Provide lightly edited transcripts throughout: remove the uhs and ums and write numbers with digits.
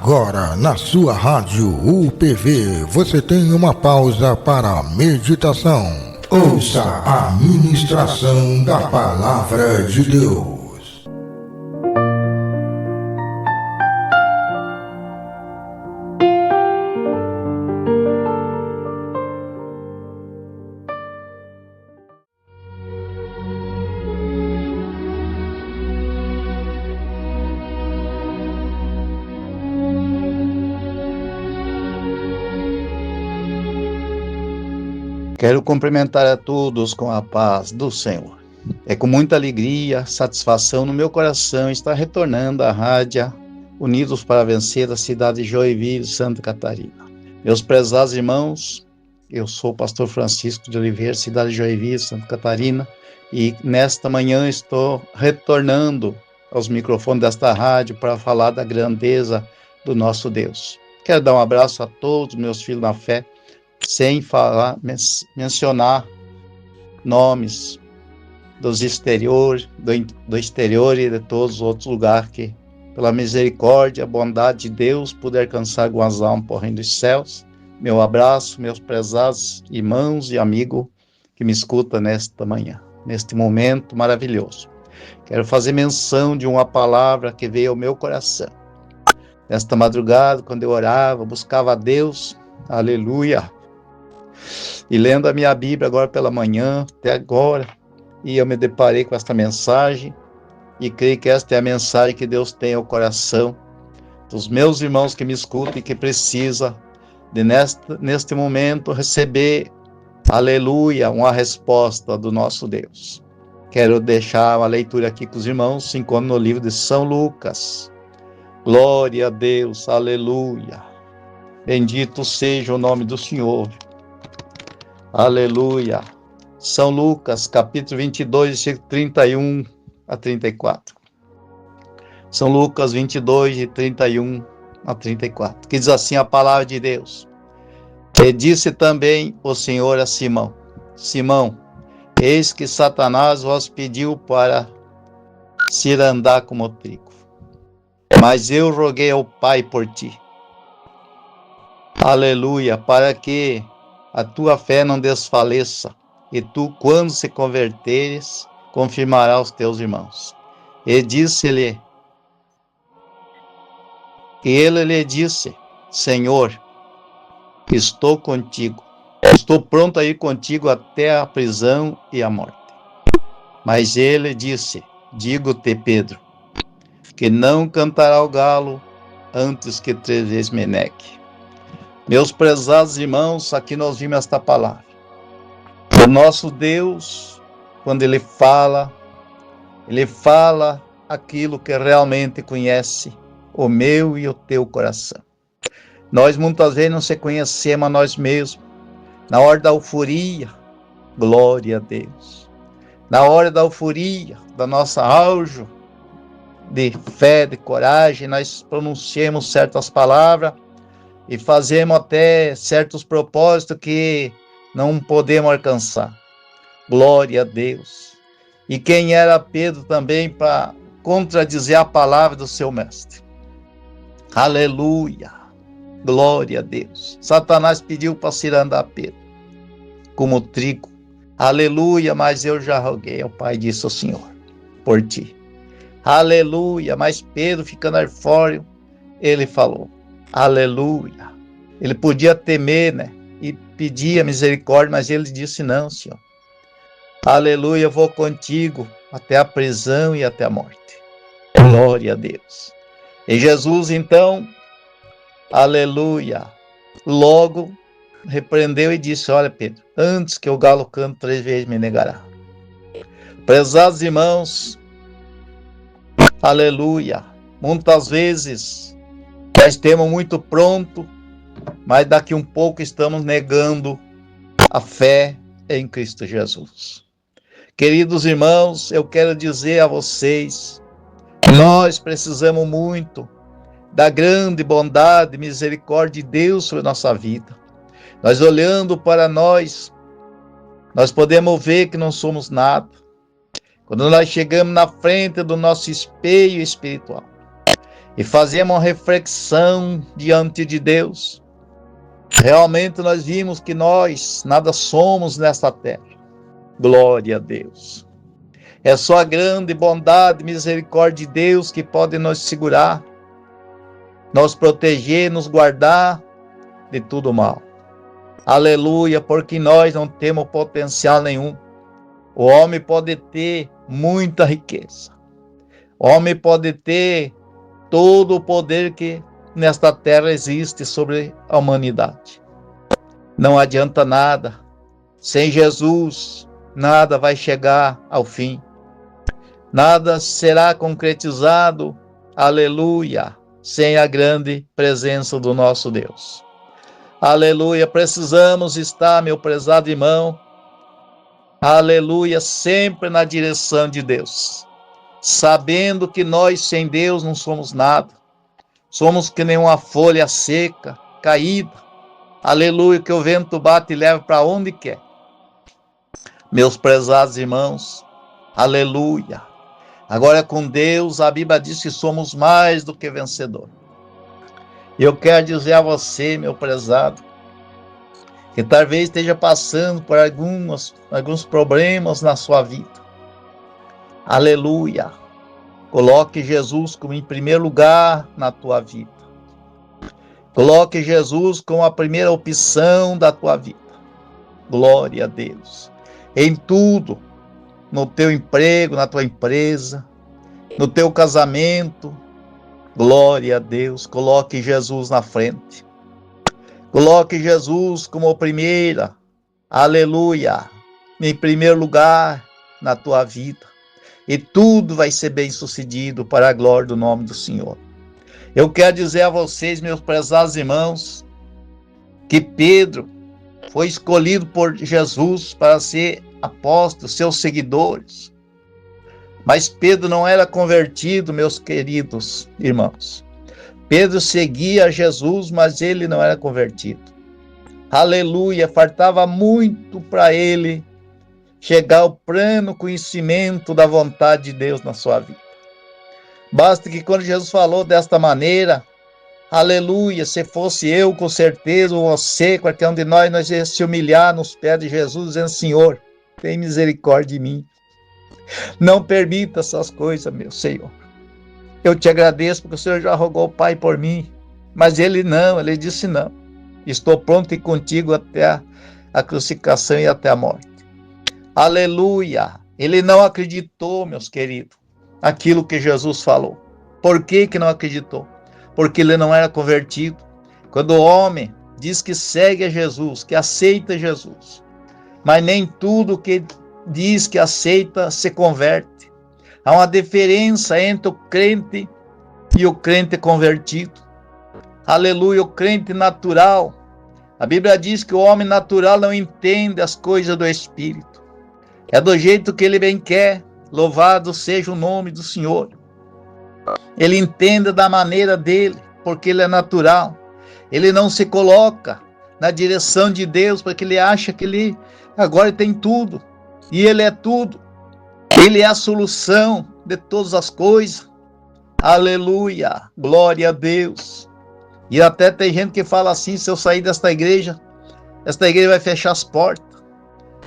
Agora, na sua rádio UPV, você tem uma pausa para a meditação. Ouça a ministração da Palavra de Deus. Quero cumprimentar a todos com a paz do Senhor. É com muita alegria, satisfação no meu coração estar retornando à Rádio Unidos para Vencer da cidade de Joinville, Santa Catarina. Meus prezados irmãos, eu sou o pastor Francisco de Oliveira, cidade de Joinville, Santa Catarina, e nesta manhã estou retornando aos microfones desta rádio para falar da grandeza do nosso Deus. Quero dar um abraço a todos meus filhos na fé, sem mencionar nomes do exterior e de todos os outros lugares que, pela misericórdia e bondade de Deus, puder alcançar algumas almas por reino dos céus. Meu abraço, meus prezados irmãos e amigos que me escutam nesta manhã, neste momento maravilhoso. Quero fazer menção de uma palavra que veio ao meu coração. Nesta madrugada, quando eu orava, buscava a Deus, aleluia, e lendo a minha Bíblia agora pela manhã, até agora, e eu me deparei com esta mensagem, e creio que esta é a mensagem que Deus tem ao coração dos meus irmãos que me escutam e que precisa de neste momento receber, aleluia, uma resposta do nosso Deus. Quero deixar uma leitura aqui com os irmãos, se encontra no livro de São Lucas. Glória a Deus, aleluia. Bendito seja o nome do Senhor. Aleluia. São Lucas, capítulo 22, versículo 31 a 34. São Lucas 22, de 31 a 34. Que diz assim a palavra de Deus. E disse também o Senhor a Simão: Simão, eis que Satanás vos pediu para se andar como trigo. Mas eu roguei ao Pai por ti. Aleluia, para que a tua fé não desfaleça, e tu, quando se converteres, confirmarás os teus irmãos. E disse-lhe, ele lhe disse: Senhor, estou contigo, estou pronto a ir contigo até a prisão e a morte. Mas ele disse: digo-te, Pedro, que não cantará o galo antes que 3 vezes me negue. Meus prezados irmãos, aqui nós vimos esta palavra. O nosso Deus, quando Ele fala aquilo que realmente conhece o meu e o teu coração. Nós muitas vezes não se conhecemos a nós mesmos. Na hora da euforia, glória a Deus. Na hora da euforia, da nossa auge de fé, de coragem, nós pronunciamos certas palavras e fazemos até certos propósitos que não podemos alcançar. Glória a Deus. E quem era Pedro também para contradizer a palavra do seu mestre? Aleluia. Glória a Deus. Satanás pediu para se andar Pedro como trigo. Aleluia, mas eu já roguei ao Pai, disse o Senhor, por ti. Aleluia, mas Pedro, ficando eufórico, ele falou, aleluia. Ele podia temer, né? E pedir a misericórdia, mas ele disse, não, Senhor. Aleluia, eu vou contigo até a prisão e até a morte. Glória a Deus. E Jesus, então, aleluia, logo repreendeu e disse, olha, Pedro, antes que o galo cante 3 vezes me negará. Prezados irmãos, aleluia, muitas vezes nós temos muito pronto, mas daqui um pouco estamos negando a fé em Cristo Jesus. Queridos irmãos, eu quero dizer a vocês, nós precisamos muito da grande bondade e misericórdia de Deus sobre a nossa vida. Nós olhando para nós podemos ver que não somos nada. Quando nós chegamos na frente do nosso espelho espiritual e fazemos uma reflexão diante de Deus. Realmente nós vimos que nós nada somos nesta terra. Glória a Deus. É só a grande bondade e misericórdia de Deus que pode nos segurar, nos proteger, nos guardar de tudo mal. Aleluia, porque nós não temos potencial nenhum. O homem pode ter muita riqueza. O homem pode ter todo o poder que nesta terra existe sobre a humanidade. Não adianta nada. Sem Jesus, nada vai chegar ao fim. Nada será concretizado, aleluia, sem a grande presença do nosso Deus. Aleluia, precisamos estar, meu prezado irmão, aleluia, sempre na direção de Deus, sabendo que nós sem Deus não somos nada, somos que nem uma folha seca, caída, aleluia, que o vento bate e leva para onde quer. Meus prezados irmãos, aleluia, agora com Deus, a Bíblia diz que somos mais do que vencedor. Eu quero dizer a você, meu prezado, que talvez esteja passando por alguns problemas na sua vida. Aleluia. Coloque Jesus como em primeiro lugar na tua vida. Coloque Jesus como a primeira opção da tua vida. Glória a Deus. Em tudo, no teu emprego, na tua empresa, no teu casamento, glória a Deus, coloque Jesus na frente. Coloque Jesus como primeira, aleluia, em primeiro lugar na tua vida. E tudo vai ser bem sucedido para a glória do nome do Senhor. Eu quero dizer a vocês, meus prezados irmãos, que Pedro foi escolhido por Jesus para ser apóstolo, seus seguidores. Mas Pedro não era convertido, meus queridos irmãos. Pedro seguia Jesus, mas ele não era convertido. Aleluia, faltava muito para ele chegar ao pleno conhecimento da vontade de Deus na sua vida. Basta que quando Jesus falou desta maneira, aleluia, se fosse eu, com certeza, ou você, qualquer um de nós ia se humilhar nos pés de Jesus, dizendo, Senhor, tem misericórdia de mim. Não permita essas coisas, meu Senhor. Eu te agradeço porque o Senhor já rogou o Pai por mim. Mas ele disse não. Estou pronto e contigo até a crucificação e até a morte. Aleluia. Ele não acreditou, meus queridos, aquilo que Jesus falou. Por que não acreditou? Porque ele não era convertido. Quando o homem diz que segue a Jesus, que aceita Jesus, mas nem tudo que diz que aceita se converte. Há uma diferença entre o crente e o crente convertido. Aleluia, o crente natural. A Bíblia diz que o homem natural não entende as coisas do Espírito. É do jeito que ele bem quer. Louvado seja o nome do Senhor. Ele entende da maneira dele, porque ele é natural. Ele não se coloca na direção de Deus, porque ele acha que ele agora tem tudo. E ele é tudo. Ele é a solução de todas as coisas. Aleluia. Glória a Deus. E até tem gente que fala assim, se eu sair desta igreja, esta igreja vai fechar as portas.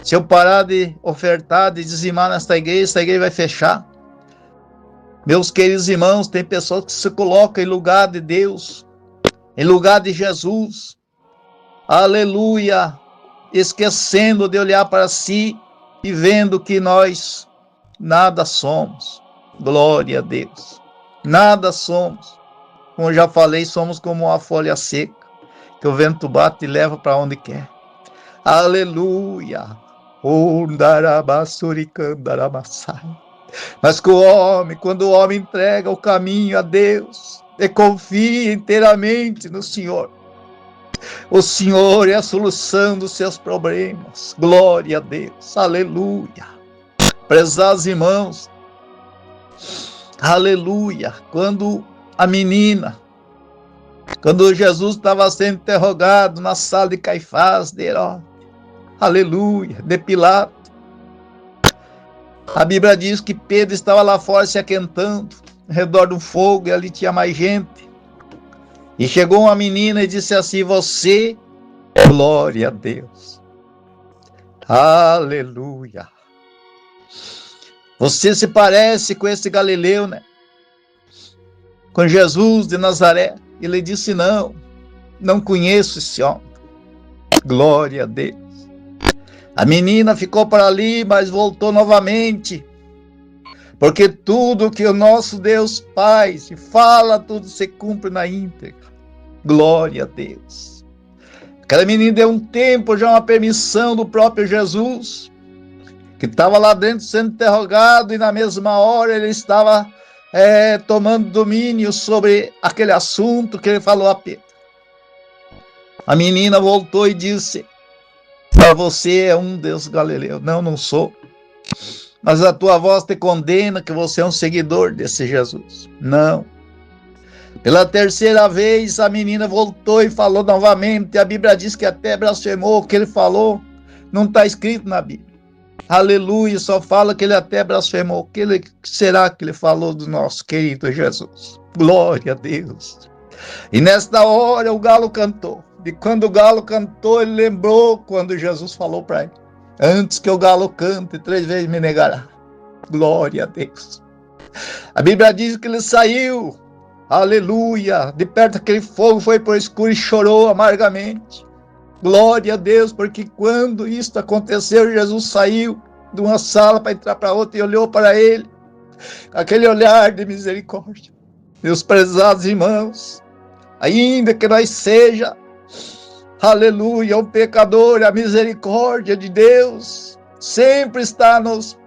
Se eu parar de ofertar, de dizimar nesta igreja, esta igreja vai fechar. Meus queridos irmãos, tem pessoas que se colocam em lugar de Deus, em lugar de Jesus. Aleluia. Esquecendo de olhar para si e vendo que nós nada somos. Glória a Deus. Nada somos. Como eu já falei, somos como uma folha seca, que o vento bate e leva para onde quer. Aleluia. Mas quando o homem entrega o caminho a Deus e confia inteiramente no Senhor, o Senhor é a solução dos seus problemas. Glória a Deus. Aleluia. Prezados irmãos, aleluia. Quando Jesus estava sendo interrogado na sala de Caifás, de Herodes, aleluia, de Pilato, a Bíblia diz que Pedro estava lá fora se aquentando. ao redor do fogo, e ali tinha mais gente. E chegou uma menina e disse assim: você, glória a Deus, aleluia, você se parece com esse Galileu, né? Com Jesus de Nazaré. Ele disse: não conheço esse homem. Glória a Deus. A menina ficou para ali, mas voltou novamente, porque tudo que o nosso Deus faz e fala, tudo se cumpre na íntegra. Glória a Deus. Aquela menina deu um tempo, já uma permissão do próprio Jesus, que estava lá dentro sendo interrogado, e na mesma hora ele estava tomando domínio sobre aquele assunto que ele falou a Pedro. A menina voltou e disse: você é um Deus Galileu. Não sou. Mas a tua voz te condena que você é um seguidor desse Jesus. Não. Pela terceira vez a menina voltou e falou novamente. A Bíblia diz que até blasfemou o que ele falou. Não está escrito na Bíblia. Aleluia, só fala que ele até blasfemou. O que será que ele falou do nosso querido Jesus? Glória a Deus. E nesta hora o galo cantou. E quando o galo cantou, ele lembrou quando Jesus falou para ele: antes que o galo cante, 3 vezes me negará. Glória a Deus. A Bíblia diz que ele saiu, aleluia, de perto daquele fogo, foi para o escuro e chorou amargamente. Glória a Deus, porque quando isso aconteceu, Jesus saiu de uma sala para entrar para outra e olhou para ele, aquele olhar de misericórdia. Meus prezados irmãos, ainda que nós seja, aleluia, um pecador, a misericórdia de Deus sempre está nos,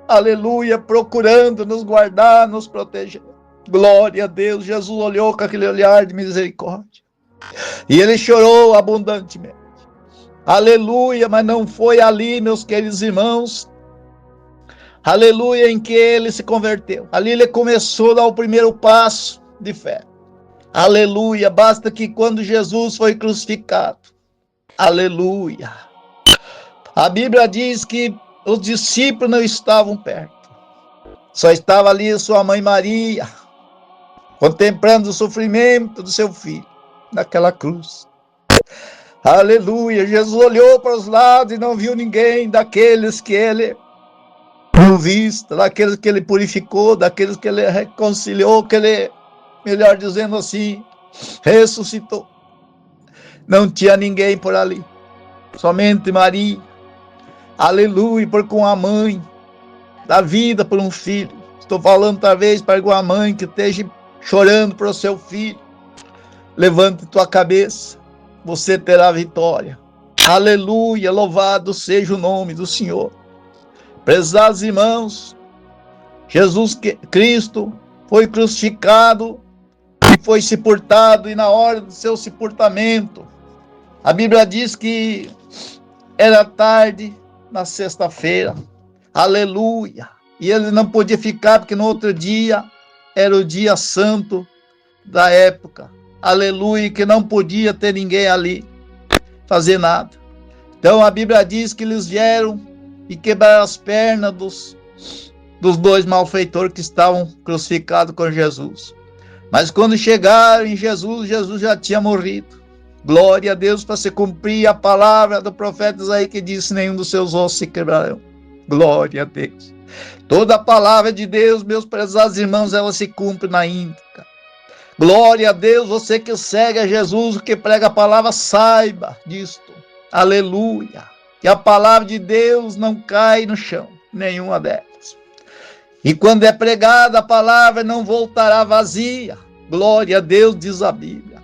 aleluia, procurando nos guardar, nos proteger. Glória a Deus. Jesus olhou com aquele olhar de misericórdia e ele chorou abundantemente. Aleluia, mas não foi ali, meus queridos irmãos, aleluia, em que ele se converteu. Ali ele começou a dar o primeiro passo de fé. Aleluia, basta que quando Jesus foi crucificado, aleluia, a Bíblia diz que os discípulos não estavam perto, só estava ali sua mãe Maria, contemplando o sofrimento do seu filho naquela cruz. Aleluia, Jesus olhou para os lados e não viu ninguém daqueles que ele provista, daqueles que ele purificou, daqueles que ele reconciliou, que ele, melhor dizendo assim, ressuscitou. Não tinha ninguém por ali, somente Maria. Aleluia, porque uma mãe dá vida por um filho. Estou falando talvez para uma mãe que esteja chorando para o seu filho. Levante tua cabeça, você terá vitória. Aleluia, louvado seja o nome do Senhor. Prezados irmãos, Jesus Cristo foi crucificado e foi sepultado, e na hora do seu sepultamento, a Bíblia diz que era tarde na sexta-feira, aleluia, e ele não podia ficar porque no outro dia era o dia santo da época, aleluia, que não podia ter ninguém ali fazer nada. Então a Bíblia diz que eles vieram e quebraram as pernas dos 2 malfeitores que estavam crucificados com Jesus. Mas quando chegaram em Jesus, Jesus já tinha morrido. Glória a Deus, para se cumprir a palavra do profeta Isaías que disse: nenhum dos seus ossos se quebrarão. Glória a Deus. Toda a palavra de Deus, meus prezados irmãos, ela se cumpre na íntegra. Glória a Deus, você que segue a Jesus, que prega a palavra, saiba disto. Aleluia. Que a palavra de Deus não cai no chão, nenhuma delas. E quando é pregada a palavra, não voltará vazia. Glória a Deus, diz a Bíblia.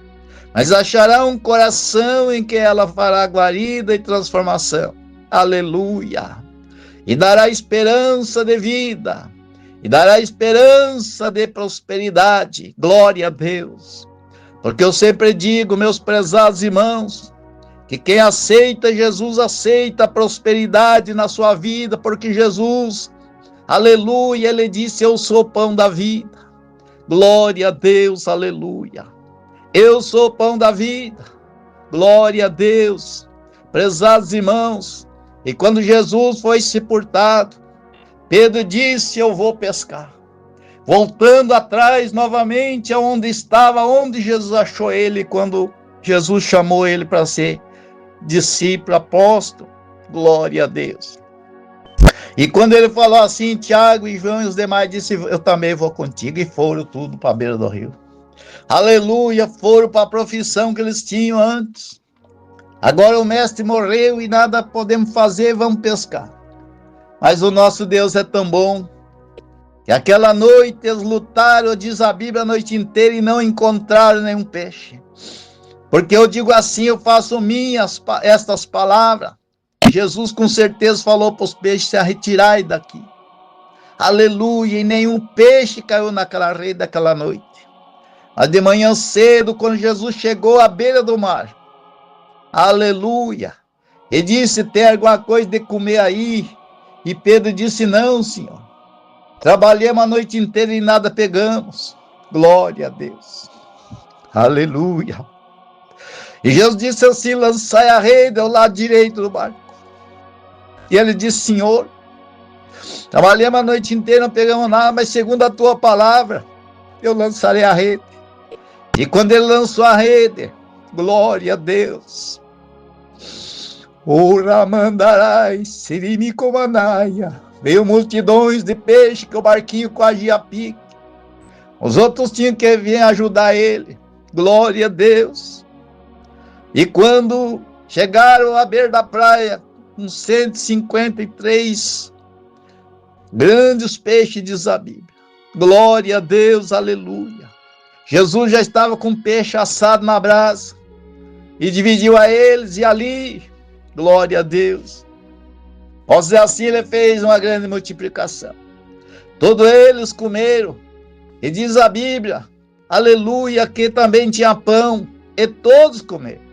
Mas achará um coração em que ela fará guarida e transformação. Aleluia. E dará esperança de vida. E dará esperança de prosperidade. Glória a Deus. Porque eu sempre digo, meus prezados irmãos, que quem aceita Jesus aceita a prosperidade na sua vida, porque Jesus, aleluia, ele disse: eu sou o pão da vida. Glória a Deus, aleluia. Eu sou o pão da vida. Glória a Deus. Prezados irmãos, e quando Jesus foi sepultado, Pedro disse: eu vou pescar. voltando atrás novamente aonde estava, onde Jesus achou ele, quando Jesus chamou ele para ser discípulo, apóstolo. Glória a Deus. E quando ele falou assim, Tiago e João e os demais, disse, eu também vou contigo, e foram tudo para a beira do rio. Aleluia, foram para a profissão que eles tinham antes. Agora o mestre morreu e nada podemos fazer, vamos pescar. Mas o nosso Deus é tão bom, que aquela noite eles lutaram, diz a Bíblia, a noite inteira e não encontraram nenhum peixe. Porque eu digo assim, eu faço minhas estas palavras. Jesus com certeza falou para os peixes, se retirai daqui. Aleluia, e nenhum peixe caiu naquela rede daquela noite. Mas de manhã cedo, quando Jesus chegou à beira do mar, aleluia, ele disse, tem alguma coisa de comer aí? E Pedro disse, não, Senhor. Trabalhamos a noite inteira e nada pegamos. Glória a Deus. Aleluia. E Jesus disse assim, lançai a rede ao lado direito do barco. E ele disse, Senhor, trabalhamos a noite inteira, não pegamos nada, mas segundo a tua palavra, eu lançarei a rede. E quando ele lançou a rede, glória a Deus. Ora mandarai, sirimi comanaia. Veio multidões de peixe que o barquinho quase a pique. Os outros tinham que vir ajudar ele. Glória a Deus. E quando chegaram à beira da praia, com 153 grandes peixes, diz a Bíblia. Glória a Deus, aleluia. Jesus já estava com peixe assado na brasa e dividiu a eles, e ali, glória a Deus. Ao dizer assim, ele fez uma grande multiplicação. Todos eles comeram, e diz a Bíblia, aleluia, que também tinha pão, e todos comeram.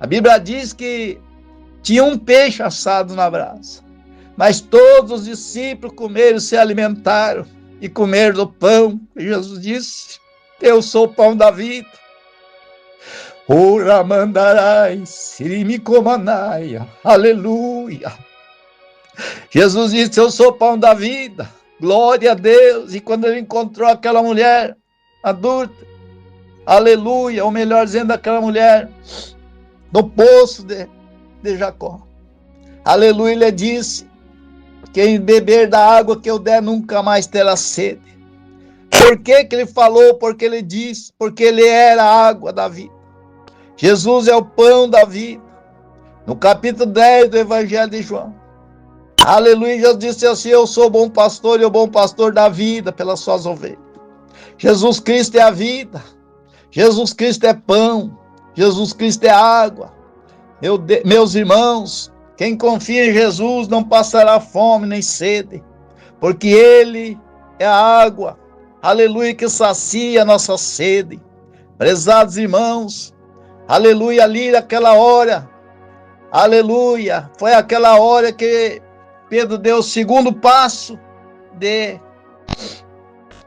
A Bíblia diz que tinha um peixe assado na brasa, mas todos os discípulos comeram, se alimentaram, e comeram do pão. E Jesus disse, eu sou o pão da vida. Ora mandarai, sirimi comanaia, aleluia. Jesus disse, eu sou o pão da vida, glória a Deus. E quando ele encontrou aquela mulher adulta, aleluia, ou melhor dizendo, aquela mulher no poço de Jacó, aleluia, ele disse, quem beber da água que eu der nunca mais terá sede. Por que ele falou? Porque ele disse, porque ele era a água da vida. Jesus é o pão da vida. No capítulo 10 do Evangelho de João, aleluia, Jesus disse assim, eu sou o bom pastor, e o bom pastor dá vida pelas suas ovelhas. Jesus Cristo é a vida, Jesus Cristo é pão, Jesus Cristo é água. Meus irmãos, quem confia em Jesus não passará fome nem sede, porque Ele é a água, aleluia, que sacia a nossa sede. Prezados irmãos, aleluia, ali naquela hora, aleluia, foi aquela hora que Pedro deu o segundo passo de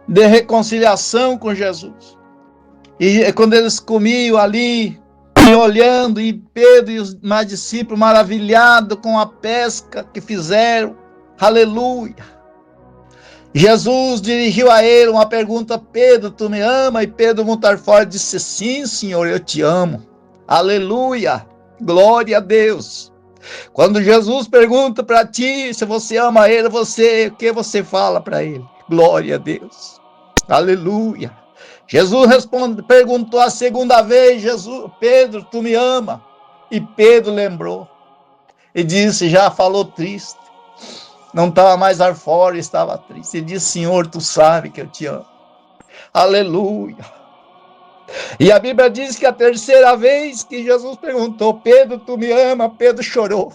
reconciliação com Jesus. E quando eles comiam ali, e olhando, e Pedro e os mais discípulos maravilhados com a pesca que fizeram, aleluia. Jesus dirigiu a ele uma pergunta, Pedro, tu me ama? E Pedro, muito forte, disse, sim, Senhor, eu te amo. Aleluia, glória a Deus. Quando Jesus pergunta para ti se você ama ele, o que você fala para ele? Glória a Deus, aleluia. Jesus perguntou a segunda vez, Pedro, tu me ama? E Pedro lembrou e disse, já falou triste, não estava mais ar fora, estava triste. Ele disse, Senhor, tu sabe que eu te amo. Aleluia. E a Bíblia diz que a terceira vez que Jesus perguntou, Pedro, tu me ama? Pedro chorou.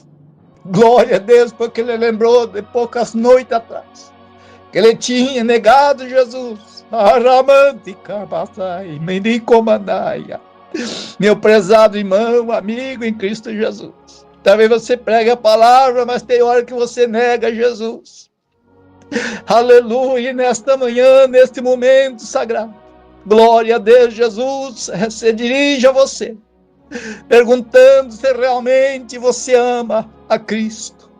Glória a Deus, porque ele lembrou de poucas noites atrás que ele tinha negado Jesus. Meu prezado irmão, amigo em Cristo Jesus, talvez você pregue a palavra, mas tem hora que você nega Jesus. Aleluia, nesta manhã, neste momento sagrado, glória a Deus, Jesus se dirige a você, perguntando se realmente você ama a Cristo,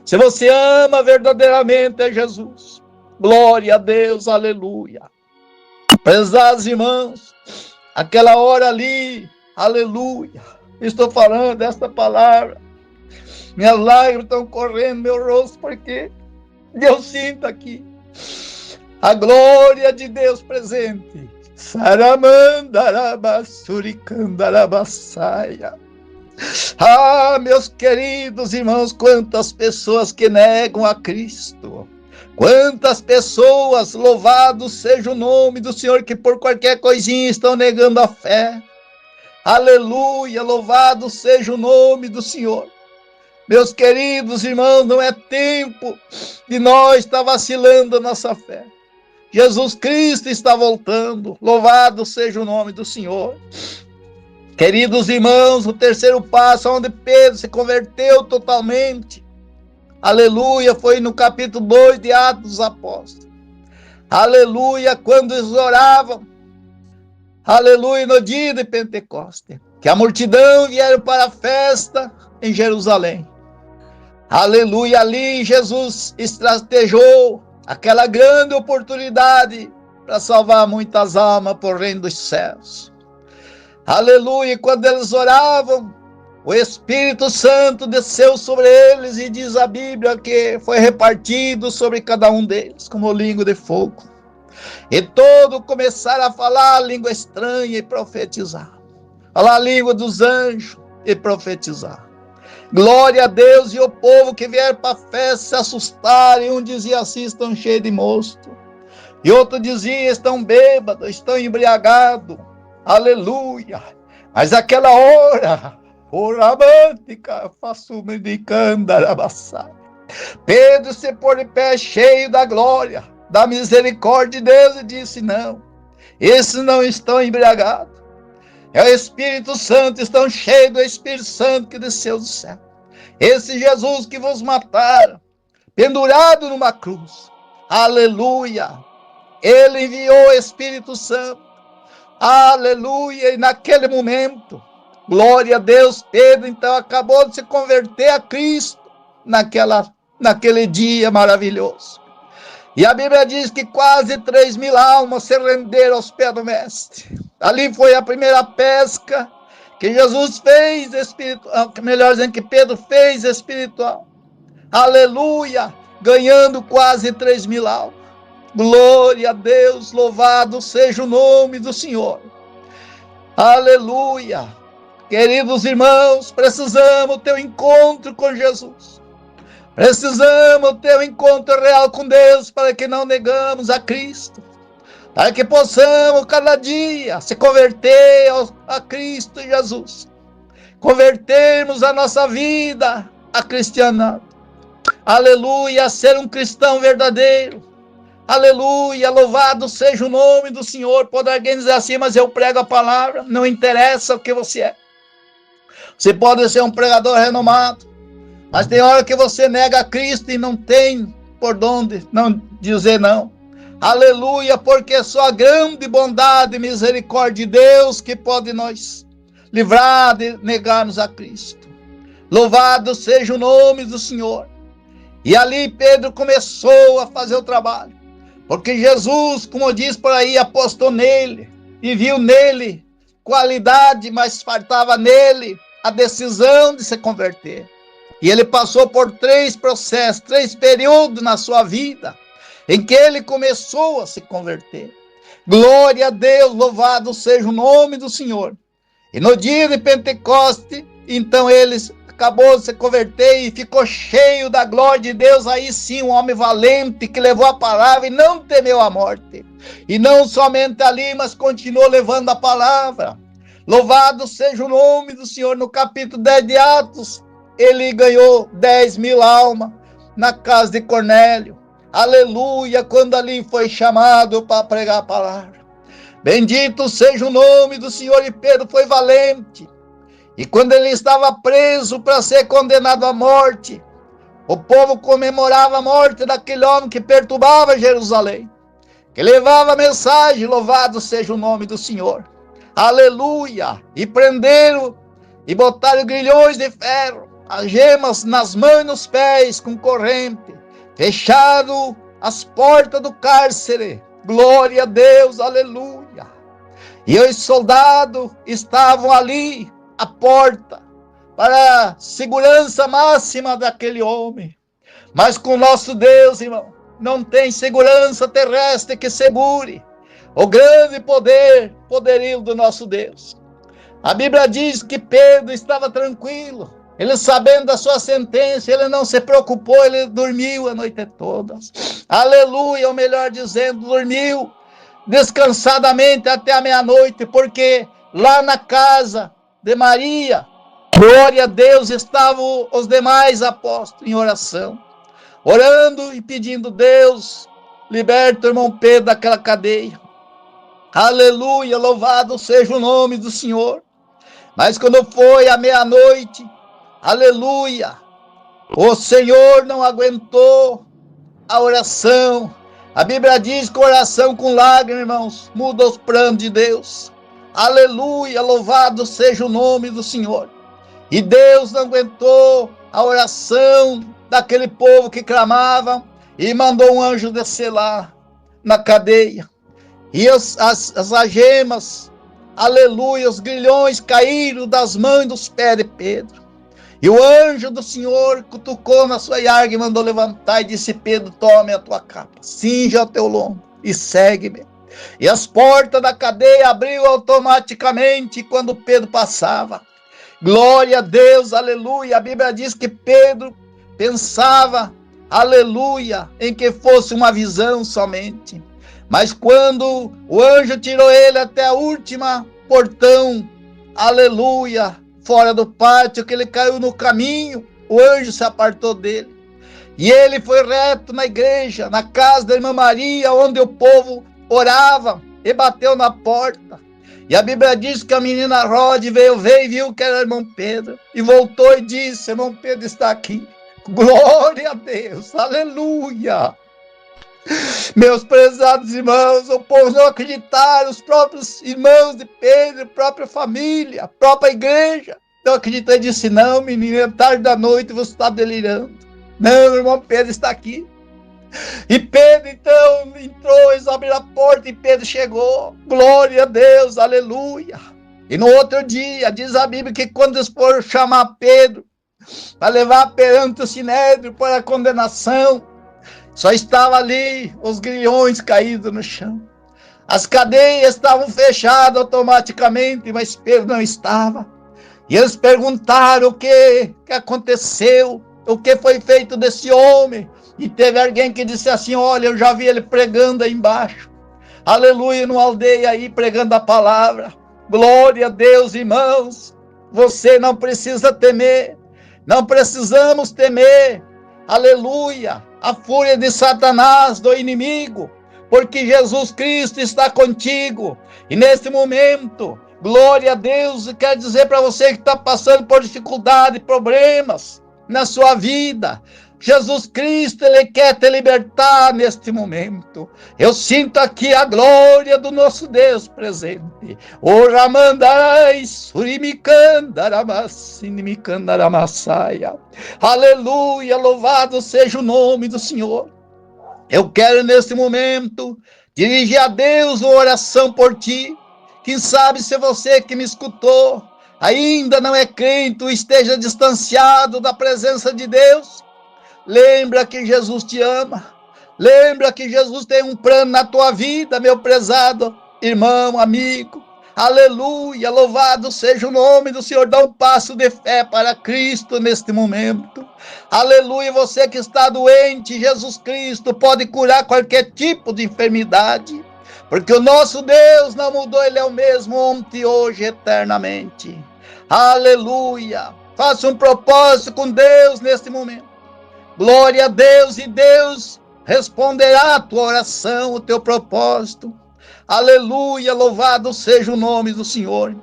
se você ama verdadeiramente a Jesus. Glória a Deus, aleluia. Prezados irmãos, aquela hora ali, aleluia, estou falando esta palavra, minhas lágrimas estão correndo no meu rosto, porque eu sinto aqui a glória de Deus presente. Saramandarabasuricandarabasaia. Ah, meus queridos irmãos, quantas pessoas que negam a Cristo. Quantas pessoas, louvado seja o nome do Senhor, que por qualquer coisinha estão negando a fé. Aleluia, louvado seja o nome do Senhor. Meus queridos irmãos, não é tempo de nós estar vacilando a nossa fé. Jesus Cristo está voltando, louvado seja o nome do Senhor. Queridos irmãos, o terceiro passo, onde Pedro se converteu totalmente, aleluia, foi no capítulo 2 de Atos dos Apóstolos. Aleluia, quando eles oravam, aleluia, no dia de Pentecostes, que a multidão vieram para a festa em Jerusalém. Aleluia, ali Jesus estrategou aquela grande oportunidade para salvar muitas almas por reino dos céus. Aleluia, quando eles oravam, o Espírito Santo desceu sobre eles e diz a Bíblia que foi repartido sobre cada um deles, como língua de fogo. E todos começaram a falar a língua estranha e profetizar. Falar a língua dos anjos e profetizar. Glória a Deus, e o povo que vier para a festa se assustaram. E um dizia assim, estão cheios de mosto. E outro dizia, estão bêbados, estão embriagados. Aleluia. Mas aquela hora, Pedro se pôs de pé cheio da glória, da misericórdia de Deus, e disse, não, esses não estão embriagados. É o Espírito Santo, estão cheios do Espírito Santo que desceu do céu. Esse Jesus que vos mataram, pendurado numa cruz. Aleluia. Ele enviou o Espírito Santo. Aleluia. E naquele momento, glória a Deus, Pedro então acabou de se converter a Cristo naquele dia maravilhoso. E a Bíblia diz que quase 3.000 almas se renderam aos pés do Mestre. Ali foi a primeira pesca que Jesus fez espiritual, melhor dizendo, que Pedro fez espiritual. Aleluia, ganhando quase 3.000 almas. Glória a Deus, louvado seja o nome do Senhor. Aleluia. Queridos irmãos, precisamos ter um encontro com Jesus. Precisamos ter um encontro real com Deus para que não negamos a Cristo. Para que possamos cada dia se converter a Cristo Jesus. Convertermos a nossa vida a cristianismo. Aleluia, ser um cristão verdadeiro. Aleluia, louvado seja o nome do Senhor. Pode alguém dizer assim, mas eu prego a palavra, não interessa o que você é. Você pode ser um pregador renomado, mas tem hora que você nega a Cristo e não tem por onde não dizer não. Aleluia, porque só a grande bondade e misericórdia de Deus que pode nos livrar de negarmos a Cristo. Louvado seja o nome do Senhor. E ali Pedro começou a fazer o trabalho, porque Jesus, como diz por aí, apostou nele e viu nele qualidade, mas faltava nele a decisão de se converter. E ele passou por 3 processos, 3 períodos na sua vida, em que ele começou a se converter. Glória a Deus, louvado seja o nome do Senhor. E no dia de Pentecostes, então ele acabou de se converter e ficou cheio da glória de Deus. Aí sim, um homem valente que levou a palavra e não temeu a morte. E não somente ali, mas continuou levando a palavra. Louvado seja o nome do Senhor. No capítulo 10 de Atos, ele ganhou 10.000 almas na casa de Cornélio. Aleluia, quando ali foi chamado para pregar a palavra. Bendito seja o nome do Senhor. E Pedro foi valente. E quando ele estava preso para ser condenado à morte, o povo comemorava a morte daquele homem que perturbava Jerusalém, que levava a mensagem, louvado seja o nome do Senhor. Aleluia! E prenderam e botaram grilhões de ferro, algemas nas mãos e nos pés com corrente, fechado as portas do cárcere. Glória a Deus, aleluia. E os soldados estavam ali, à porta, para a segurança máxima daquele homem. Mas com nosso Deus, irmão, não tem segurança terrestre que segure o grande poderio do nosso Deus. A Bíblia diz que Pedro estava tranquilo. Ele, sabendo da sua sentença, ele não se preocupou, ele dormiu a noite toda. Aleluia, ou melhor dizendo, dormiu descansadamente até a meia-noite, porque lá na casa de Maria, glória a Deus, estavam os demais apóstolos em oração, orando e pedindo: Deus, liberta o irmão Pedro daquela cadeia. Aleluia, louvado seja o nome do Senhor. Mas quando foi a meia-noite, aleluia, o Senhor não aguentou a oração. A Bíblia diz que oração com lágrimas, irmãos, muda os planos de Deus. Aleluia, louvado seja o nome do Senhor. E Deus não aguentou a oração daquele povo que clamava e mandou um anjo descer lá na cadeia. E as algemas, aleluia, os grilhões caíram das mãos e dos pés de Pedro. E o anjo do Senhor cutucou na sua iarga e mandou levantar e disse: Pedro, tome a tua capa, cinja o teu lombo e segue-me. E as portas da cadeia abriu automaticamente quando Pedro passava. Glória a Deus, aleluia. A Bíblia diz que Pedro pensava, aleluia, em que fosse uma visão somente. Mas quando o anjo tirou ele até a última portão, aleluia, fora do pátio, que ele caiu no caminho, o anjo se apartou dele. E ele foi reto na igreja, na casa da irmã Maria, onde o povo orava, e bateu na porta. E a Bíblia diz que a menina Rode veio e viu que era o irmão Pedro, e voltou e disse: irmão Pedro está aqui. Glória a Deus, aleluia. Meus prezados irmãos, o povo não acreditaram, os próprios irmãos de Pedro, a própria família, a própria igreja não acreditaram. Disse: não, menina, tarde da noite você está delirando. Não, irmão Pedro está aqui. E Pedro então entrou, eles abriram a porta e Pedro chegou. Glória a Deus, aleluia. E no outro dia, diz a Bíblia que quando eles foram chamar Pedro para levar perante o sinédrio para a condenação, só estava ali os grilhões caídos no chão. As cadeias estavam fechadas automaticamente, mas Pedro não estava. E eles perguntaram o que aconteceu, o que foi feito desse homem. E teve alguém que disse assim: olha, eu já vi ele pregando aí embaixo. Aleluia, numa aldeia aí, pregando a palavra. Glória a Deus, irmãos. Você não precisa temer. Não precisamos temer. Aleluia. A fúria de Satanás, do inimigo, porque Jesus Cristo está contigo. E neste momento, glória a Deus, eu quero dizer para você que está passando por dificuldade, problemas na sua vida, Jesus Cristo, Ele quer te libertar neste momento. Eu sinto aqui a glória do nosso Deus presente. O Ramandarai Surimikandaramassinimikandaramassaia. Aleluia, louvado seja o nome do Senhor. Eu quero neste momento dirigir a Deus uma oração por ti. Quem sabe se você que me escutou ainda não é crente ou esteja distanciado da presença de Deus. Lembra que Jesus te ama. Lembra que Jesus tem um plano na tua vida, meu prezado irmão, amigo. Aleluia, louvado seja o nome do Senhor. Dá um passo de fé para Cristo neste momento. Aleluia, você que está doente, Jesus Cristo pode curar qualquer tipo de enfermidade. Porque o nosso Deus não mudou, Ele é o mesmo ontem, hoje, eternamente. Aleluia. Faça um propósito com Deus neste momento. Glória a Deus, e Deus responderá a tua oração, o teu propósito. Aleluia, louvado seja o nome do Senhor.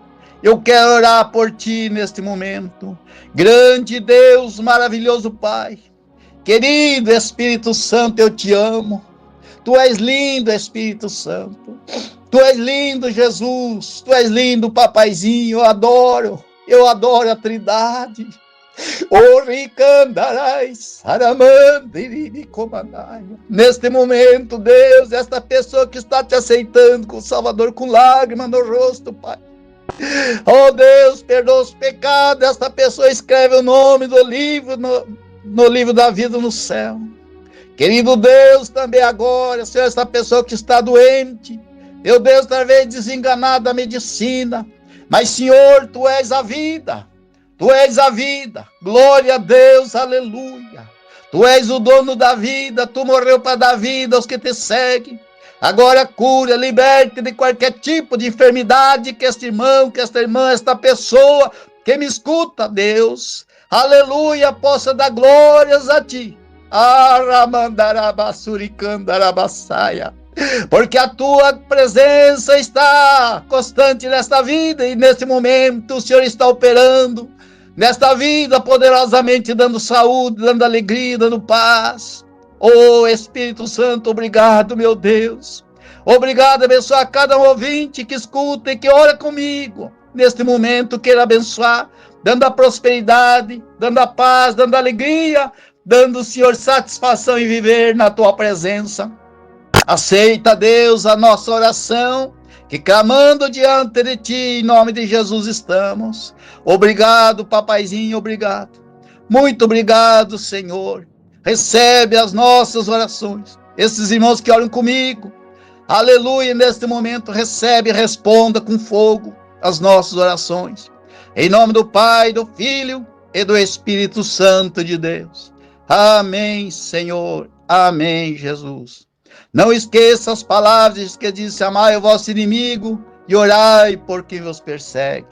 Eu quero orar por ti neste momento. Grande Deus, maravilhoso Pai, querido Espírito Santo, eu te amo. Tu és lindo, Espírito Santo. Tu és lindo, Jesus. Tu és lindo, papaizinho. Eu adoro a Trindade. O ricandarai, saramandiri, comandaia. Neste momento, Deus, esta pessoa que está te aceitando com o Salvador, com lágrima no rosto, Pai. Oh Deus, perdoa os pecados. Esta pessoa escreve o nome do livro, no livro da vida no céu. Querido Deus, também agora, Senhor, esta pessoa que está doente, meu Deus, talvez desenganada da medicina, mas Senhor, Tu és a vida. Tu és a vida, glória a Deus, aleluia. Tu és o dono da vida, Tu morreu para dar vida aos que Te seguem. Agora cura, liberte de qualquer tipo de enfermidade que este irmão, que esta irmã, esta pessoa que me escuta, Deus, aleluia, possa dar glórias a Ti. Porque a Tua presença está constante nesta vida e neste momento o Senhor está operando nesta vida poderosamente, dando saúde, dando alegria, dando paz. Oh Espírito Santo, obrigado, meu Deus. Obrigado, abençoa cada um ouvinte que escuta e que ora comigo. Neste momento, queira abençoar, dando a prosperidade, dando a paz, dando a alegria, dando, Senhor, satisfação em viver na Tua presença. Aceita, Deus, a nossa oração, que clamando diante de Ti, em nome de Jesus estamos. Obrigado, papaizinho, obrigado. Muito obrigado, Senhor. Recebe as nossas orações. Esses irmãos que oram comigo, aleluia, neste momento, recebe e responda com fogo as nossas orações. Em nome do Pai, do Filho e do Espírito Santo de Deus. Amém, Senhor. Amém, Jesus. Não esqueça as palavras que disse: amai o vosso inimigo e orai por quem vos persegue.